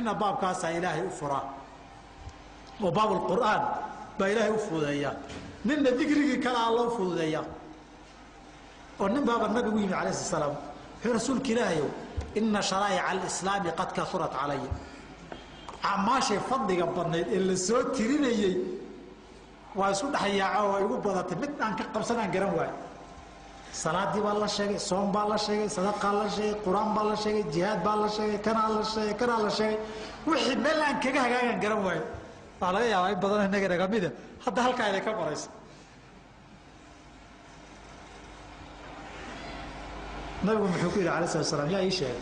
nina baabkaasa ilaahay u furaa oo baabul qur'aan baa ilaahay u fududeeya nina dikrigii kala loo fududeeya oo nin baaba nabigu yimi calayhi salaam wuxuu rasuulka ilaahay inna sharaa'ic al-islaam qad kathurat alayya amaashay fadliga badneed ee la soo tirinayay waa isku dhaxayaaca oo igu badatay mid aan ka qabsanaan garan waay salaadii baa la sheegay soom baa la sheegay sadaqa la sheegay quraan baa la sheegay jihaad baa la sheegay kana la sheegay wixii meel aan kaga hagaagan garan waay waa laga yaabaa in badan inaga nagamida hadda halkaa ay ka marayso nabigu muxuu ku yiri calayhi salaam yaa ii sheegay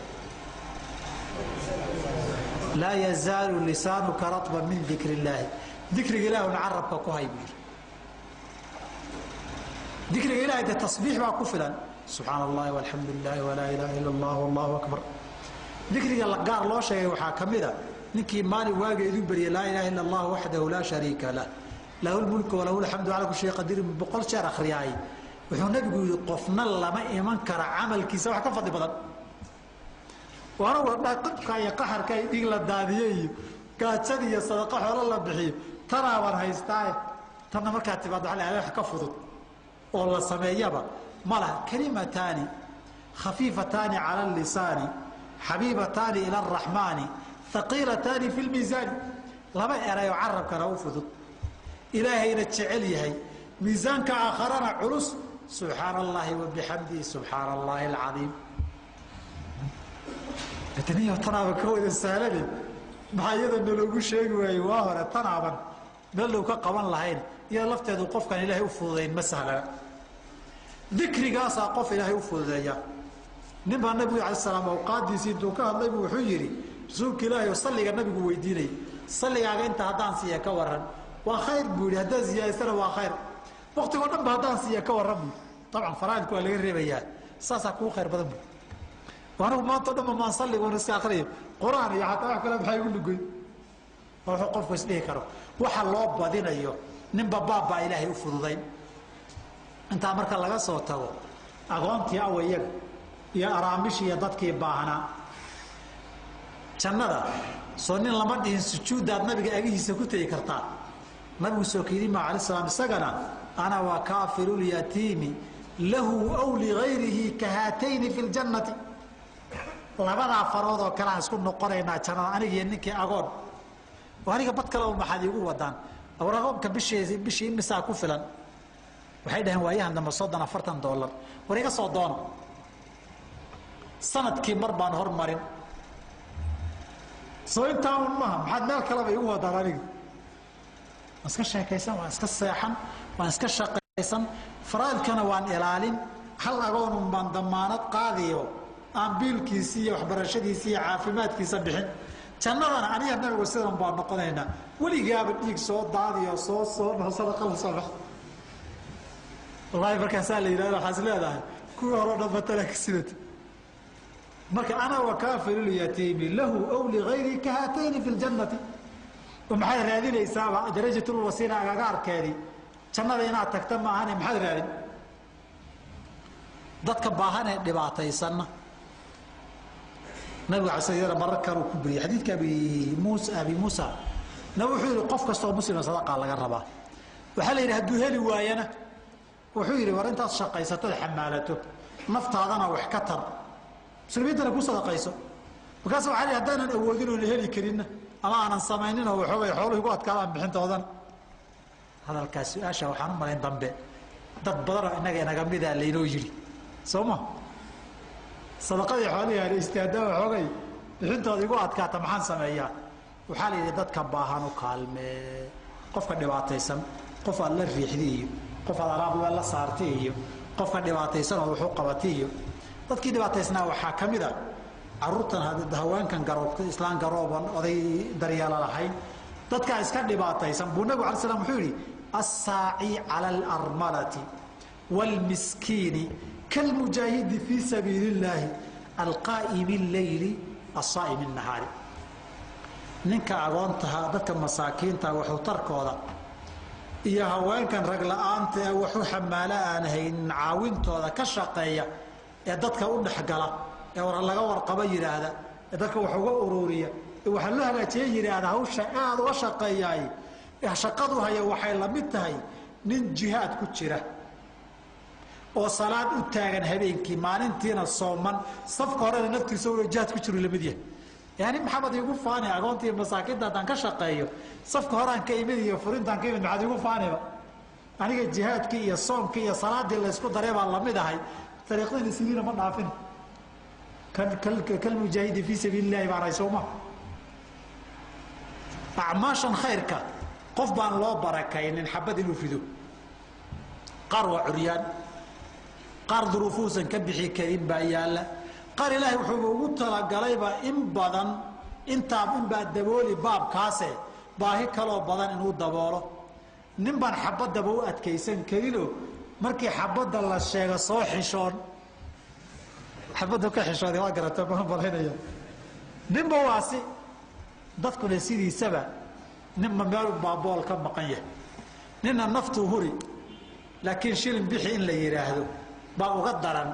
laa yazaalu lisaanuka ratban min dikri illaahi dikriga ilaahi una carabka ku hay buu dikriga ilaahi de tasbiix baa ku filan subxaana allahi walxamdu lilahi walaa ilaaha ila allah wallahu akbar dikriga gaar loo sheegay waxaa ka mid a ninkii maalin waageedu bariyay laa ilaha illa allah waxdahu laa shariika lah lahu lmulku walahu alxamdu calaa kulli shay qadiir boqol jeer akhriyaay wuxuu nabigu yidhi qofna lama iman kara camalkiisa wax ka fadli badan waana wadhaa qibka iyo qaxarka ay dhig la daadiyey iyo gaajada iyo sadaqa xoolo la bixiyo tanaaban haystaaye tanna markaa timaado wax ka fudud oo la sameeyaba malaha kalimataani khafiifataani cala allisaani xabiibataani ila araxmaani haqiilataani fi lmiisaani laba erayoo carabkana u fudud ilaahayna jecel yahay miisaanka aakharana culus subxaana allahi wabixamdihi subxaana allahi alcadiim taniyo tanaaban ka wada sahlane maxaa iyada naloogu sheegi waaye waa hore tanaaban meel low ka qaban lahayn iyo lafteedu qofkan ilaahay u fududayn ma sahlana dikrigaasaa qof ilaahay u fududeeya nin baa nabigu alay salaam awqaadiisii intuu ka hadlay buu wuxuu yidhi rasuulka ilaahay oo salliga nabigu weydiinay salligaaga inta haddaan siiya ka waran waa khayr buu yidhi haddaan siyaadaysana waa khayr waktigoo dhan ba haddaan siiya ka waran buu dabcan faraa'idku waa laga reebayaa saasaa kuu khayr badan buu anigu maanta o dhan ba maan salligoon iska akriyo qur-aan iyo xataa wax kale maxaa igu lugoy waa wuxuu qofku isdhihi karo waxa loo badinayo ninba baabbaa ilaahay u fududayn intaa marka laga soo tago agoontii awayaga iyo araamishii iyo dadkii baahnaa jannada soo nin lama dhihin sujuuddaad nabiga agihiisa ku tegi kartaa nabigu soo kaydimaa calayh salaam isagana ana wa kaafirulyatiimi lahu aw ligayrihi ka haatayni fi ljannati labadaa farood oo kale aan isku noqonaynaa jannada anigiiyo ninkii agoon oo aniga bad kale oo maxaad iigu wadaan awr agoonka bishii imisaa ku filan waxay dhaheen waayahan dambe $40 war iga soo doono sanadkii mar baan hormarin soo intaa un maaha maxaad meel kaleba igu wadaan aniga waan iska sheekaysan waan iska seexan waan iska shaqaysan faraadkana waan ilaalin hal agoonun baan damaanad qaadiyo aan biilkiisii iyo waxbarashadiisii iyo caafimaadkiisa bixin jannadana aniga nabigu sidan baan noqonaynaa weligaaba dhiig soo daadiyo soo sadaqa la soo bax wallahi markaasaa la yidhahda waxaas leedahay kuwii hore o dhan batala ka sidata marka ana wa kaafirulyatiimi lahu aw ligayri ka haatayni fi ljannati oo maxaad raadinaysaaba darajatulwasiila agaga arkeedii jannada inaad tagta maahane maxaad raadin dadka baahan ee dhibaataysanna nabigu casayada marar kaluu ku beriyay xadiidka abi muusa nabigu wuxuu yidhi qof kastoo muslima sadaqaa laga rabaa waxaa la yidhi hadduu heli waayana wuxuu yidhi war intaad shaqaysatood xamaalato naftaadana wax ka tar muslimiintana ku sadaqayso markaas waxaa la haddaanan awoodin oona heli karinna ama aanan samaynin oo waxoogay xooluhu igu adkaadaan bixintoodan hadalkaas su-aasha waxaan u malayn dambe dad badanoo innaga inaga midaa laynoo yidhi soo ma sadaqadii xoolihii hale istaadaa waxoogay bixintooda igu adkaata maxaan sameeyaa waxaa la yidhi dadka baahan u kaalmee qofka dhibaataysan qof aad la riixdi iyo qof aad alaab la saarti iyo qofka dhibaataysan oo wuxuu qabati iyo dadkii dhibaataysnaa waxaa ka mid a caruurtan haweenkan garoobka islaan garooban oday daryeelo lahayn dadkaa iska dhibaataysan buu nabigu alay slam wuxuu yidhi assaaci cala alarmalati waalmiskiini kalmujaahidi fii sabiili illaahi alqaa'imi alleyli assaa'imi annahaari ninka agoontaha dadka masaakiinta waxu tarkooda iyo haweenkan rag la-aanta ee waxu xamaalo aan haynin caawintooda ka shaqeeya ee dadka u dhexgala ee war laga warqabo yidhaahda ee dadka wax uga ururiya waxa loo hagaajiyay yiraahdo hawsha aad u shaqeeyay shaqadu haya waxay la mid tahay nin jihaad ku jira oo salaad u taagan habeenkii maalintiina sooman safka hore naftiisa oo jihaad ku jiro lamid yahay yani maxamed igu faanay agoontii masaakiinta aan ka shaqeeyo safka hore aan ka imid iyo furintaan ka imid maxaad igu faanayba aniga jihaadkii iyo soomkii iyo salaadii la isku daray baa lamid ahay tariiqdii sidiina ma dhaafin kal mujahid fi sabilillah baa raysooma acmaashan khayrka qof baan loo barakaynin xabad inuu fido qaar waa curyaan qaar duruufuusan ka bixi karin baa yaalla qaar ilaahay wuxuu ugu talagalayba in badan intaa unbaa dabooli baabkaase baahi kaloo badan inuu daboolo nin baan xabadaba u adkaysan karinoo markii xabadda la sheego soo xishoon xabadda ka xishooday waa garata ma malaynaya ninba waasi dadkuna sidiisaba ninba meel baabool ka maqan yahay ninna naftuu huri laakiin shilin bixi in la yidhaahdo baa uga daran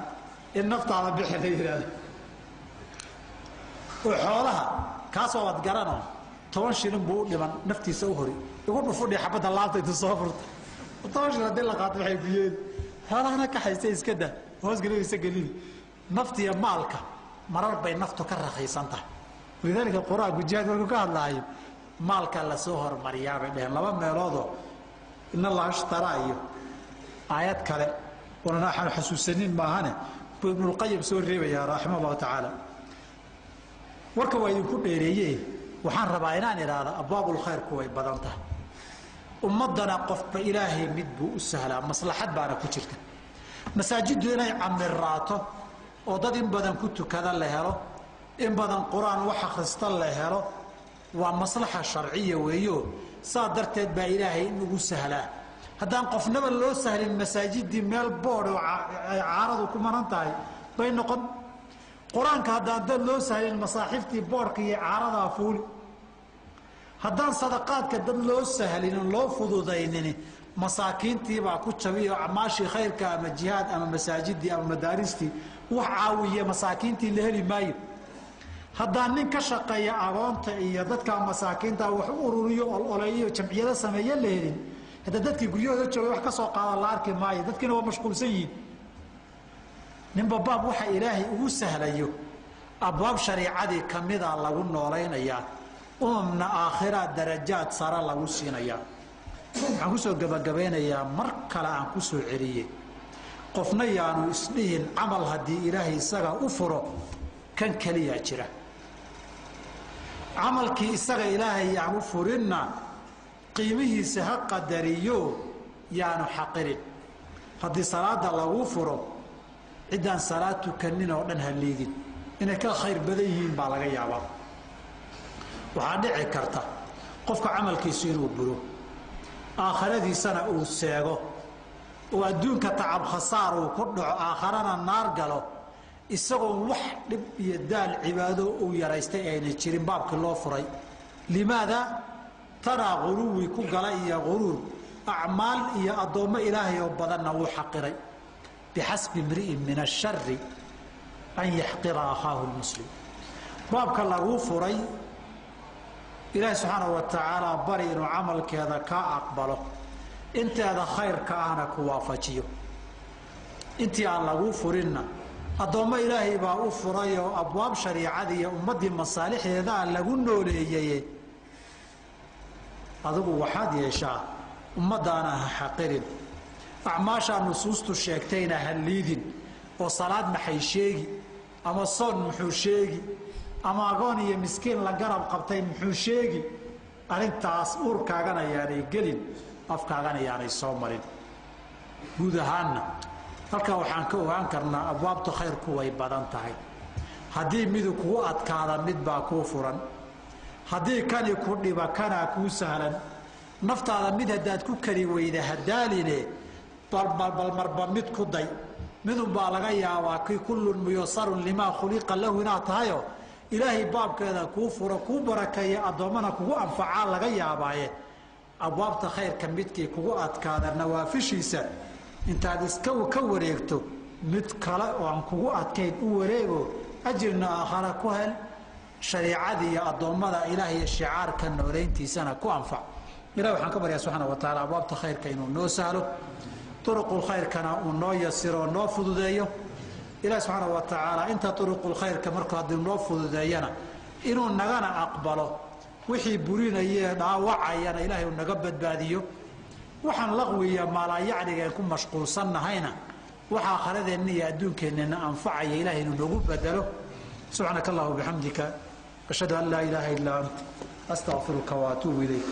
in naftaada bixi la yidhaahdo oo xoolaha kaasoo waad garanoo 10 shilin buu u dhiman naftiisa u hori igu dhufudhi xabadda laabta intuu soo furta 10 shilin haddii la qaato waxay biyeen xoolahana ka haystay iska dah hoos gelinaysa gelini naftiya maalka marar bay naftu ka rakhaysan tahay lidaalika quraanku jihaad markuu ka hadlaayo maalka la soo hormariyaa bay dheheen laba meeloodoo in Allah ashtaraayo aayad kale wana waxaan xasuusanin maahane ibn al-qayyim soo reebaya raximahullah ta'ala warka waa idinku dheereeyay waxaan rabaa inaan iraado abwaabul khayrku way badan tahay ummadana qofba ilaahay mid buu u sahlaa maslaxad baana ku jirta masaajidu inay camiraato oo dad in badan ku tukada la helo in badan quraan wax akhrista la helo waa maslaxa sharciya weeyo saadarteed baa ilaahay ugu sahlaa haddaan qofnaba loo sahlin masaajidii meel bood oo caaradu ku maran tahay bay noqon quraanka haddaan dad loo sahlin masaaxiftii boodhka iyo caarada fuuli haddaan sadaqaadka dad loo sahlin loo fududaynin masaakiintii baa ku jabiyo acmaashii khayrka ama jihaad ama masaajidii ama madaaristii wax caawiye masaakiintii la heli maayo haddaan nin ka shaqeeya agoonta iyo dadka masaakiinta wax u ururiyo oleeyo jamciyada sameeyo la helin hada dadkii guryahooda joogay wax ka soo qaada la arki maayo dadkina waa mashquulsan yihiin ninba baab waxa ilaahay ugu sahlayo abwaab shariicadii kamida lagu noolaynayaa umna aakhira darajaad sara lagu siinayaa waxaan kusoo gabagabeynayaa mar kale aan ku soo celiyey qofna yaanu isdhihin camal haddii ilaahay isaga u furo kan kaliya jira camalkii isaga ilaahay yaanu furinna qiimihiisa ha qadariyo yaanu xaqirin haddii salaada lagu furo ciddaan salaad tukanin oo dhan ha liidin inay ka khayr badan yihiin baa laga yaabaa waxaa dhici karta qofka camalkiisu inuu buro aakhiradiisana uu seego oo adduunka tacab khasaar uu ku dhaco aakharana naar galo isagoo wax dhib iyo daal cibaado uu yaraystay ayna jirin baabkii loo furay limaada taraa quruwi ku gala iyo quruur acmaal iyo addoommo ilaahay oo badanna wuu xaqiray bixasbi imri'in min ashari an yaxqira akhaahu lmuslim baabka laguu furay ilaahay subxaanahu wa tacaala bari inuu camalkeeda kaa aqbalo inteeda khayrka ahna ku waafajiyo intii aan laguu furinna addoommo ilaahay baa u furay oo abwaab shariicadii iyo ummaddii masaalixdeedaa lagu nooleeyey adigu waxaad yeeshaa ummaddaana ha xaqirin acmaashaa nusuustu sheegtayna ha liidin oo salaad maxay sheegi ama soon muxuu sheegi ama agoon iyo miskiin la garab qabtay muxuu sheegi arrintaas uurkaagana yaanay gelin afkaagana yaanay soo marin guud ahaanna halkaa waxaan ka ogaan karnaa abwaabtu khayrku way badan tahay haddii midu kugu adkaada mid baa kuu furan haddii kani ku dhiba kanaa kuu sahlan naftaada mid haddaad ku kari weyda hadaaline bal marba mid ku day midunbaa laga yaabaa kii kullun muyasarun limaa khuliqa lahu inaad tahayo ilaahay baabkeeda kuu furo kuu barakeeya addoommana kugu anfacaa laga yaabaaye abwaabta khayrka midkii kugu adkaada nawaafishiisa intaad iska ka wareegto mid kale oo aan kugu adkayn u wareego ajirna aakhara ku hel shariicadii iyo addoommada ilaahay iyo shicaarka nooleyntiisana ku anfac ilahi waxaan ka baryaa subxaana wa tacaala abwaabta khayrka inuu noo sahlo turuqul khayrkana uu noo yasiro noo fududeeyo ilahi subxaana wa tacaala inta turuqul khayrka markuu haddii noo fududeeyana inuu nagana aqbalo wixii burinayee dhaawacayana ilaahay uu naga badbaadiyo waxaan laqwiya maalaayacniga aan ku mashquulsannahayna waxa aakhiradeenna iyo adduunkeennana anfacaya ilaahay inuu noogu bedelo subxaanaka allahuma bixamdika ashhadu an laa ilaaha illaa anta astaqfiruka wa atuubu ilayk